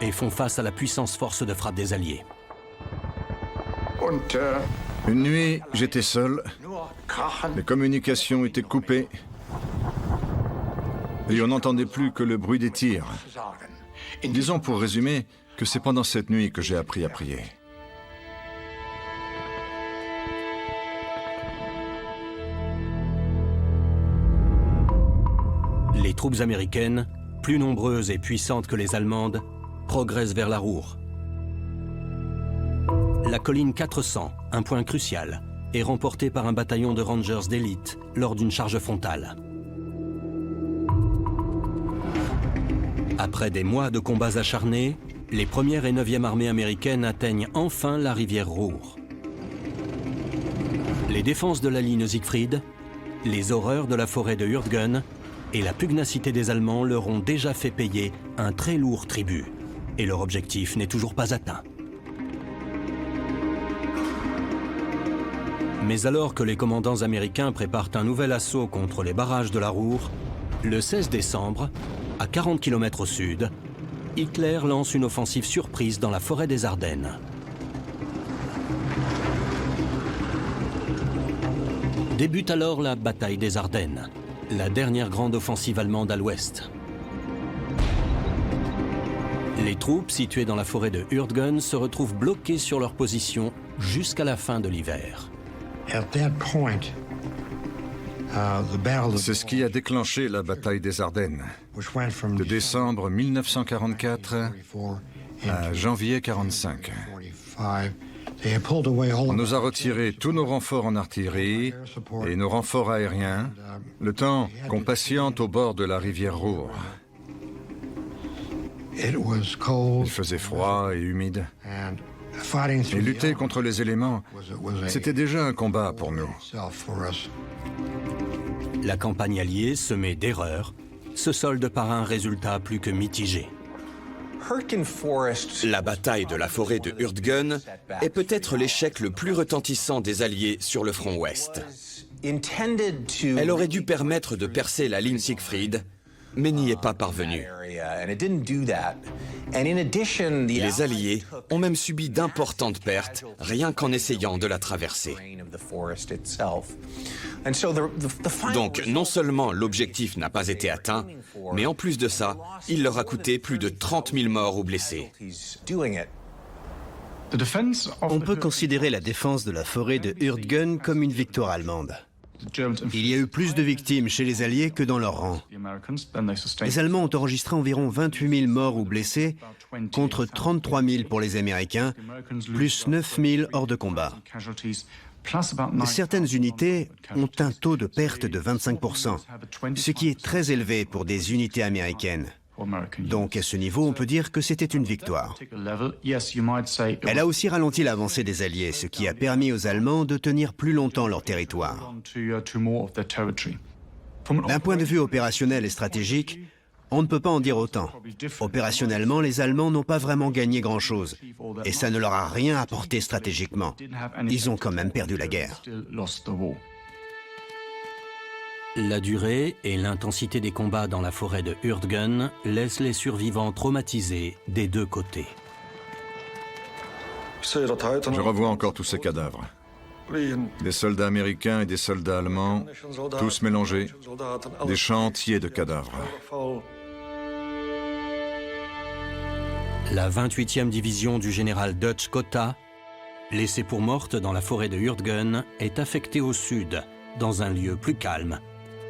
et font face à la puissante force de frappe des Alliés. Une nuit, j'étais seul. Les communications étaient coupées. Et on n'entendait plus que le bruit des tirs. Disons pour résumer que c'est pendant cette nuit que j'ai appris à prier. Les troupes américaines, plus nombreuses et puissantes que les Allemandes, progressent vers la Ruhr. La colline 400, un point crucial, est remportée par un bataillon de Rangers d'élite lors d'une charge frontale. Après des mois de combats acharnés, les 1e et 9e armées américaines atteignent enfin la rivière Ruhr. Les défenses de la ligne Siegfried, les horreurs de la forêt de Hürtgen et la pugnacité des Allemands leur ont déjà fait payer un très lourd tribut. Et leur objectif n'est toujours pas atteint. Mais alors que les commandants américains préparent un nouvel assaut contre les barrages de la Ruhr, le 16 décembre, à 40 km au sud, Hitler lance une offensive surprise dans la forêt des Ardennes. Débute alors la bataille des Ardennes, la dernière grande offensive allemande à l'ouest. Les troupes situées dans la forêt de Hurtgen se retrouvent bloquées sur leur position jusqu'à la fin de l'hiver. C'est ce qui a déclenché la bataille des Ardennes, de décembre 1944 à janvier 1945. On nous a retiré tous nos renforts en artillerie et nos renforts aériens, le temps qu'on patiente au bord de la rivière Ruhr. Il faisait froid et humide. Et lutter contre les éléments, c'était déjà un combat pour nous. La campagne alliée, semée d'erreurs, se solde par un résultat plus que mitigé. La bataille de la forêt de Hurtgen est peut-être l'échec le plus retentissant des Alliés sur le front ouest. Elle aurait dû permettre de percer la ligne Siegfried, mais n'y est pas parvenue. Les Alliés ont même subi d'importantes pertes, rien qu'en essayant de la traverser. Donc, non seulement l'objectif n'a pas été atteint, mais en plus de ça, il leur a coûté plus de 30 000 morts ou blessés. On peut considérer la défense de la forêt de Hurtgen comme une victoire allemande. Il y a eu plus de victimes chez les Alliés que dans leurs rangs. Les Allemands ont enregistré environ 28 000 morts ou blessés, contre 33 000 pour les Américains, plus 9 000 hors de combat. Certaines unités ont un taux de perte de 25%, ce qui est très élevé pour des unités américaines. Donc à ce niveau, on peut dire que c'était une victoire. Elle a aussi ralenti l'avancée des Alliés, ce qui a permis aux Allemands de tenir plus longtemps leur territoire. D'un point de vue opérationnel et stratégique, on ne peut pas en dire autant. Opérationnellement, les Allemands n'ont pas vraiment gagné grand-chose, et ça ne leur a rien apporté stratégiquement. Ils ont quand même perdu la guerre. La durée et l'intensité des combats dans la forêt de Hurtgen laissent les survivants traumatisés des deux côtés. Je revois encore tous ces cadavres. Des soldats américains et des soldats allemands, tous mélangés, des champs entiers de cadavres. La 28e division du général Dutch Cotta, laissée pour morte dans la forêt de Hurtgen, est affectée au sud, dans un lieu plus calme,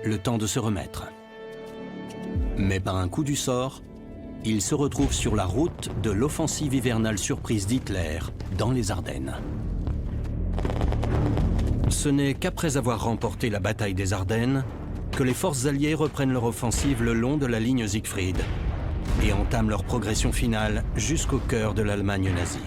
le temps de se remettre. Mais par un coup du sort, il se retrouve sur la route de l'offensive hivernale surprise d'Hitler dans les Ardennes. Ce n'est qu'après avoir remporté la bataille des Ardennes que les forces alliées reprennent leur offensive le long de la ligne Siegfried et entament leur progression finale jusqu'au cœur de l'Allemagne nazie.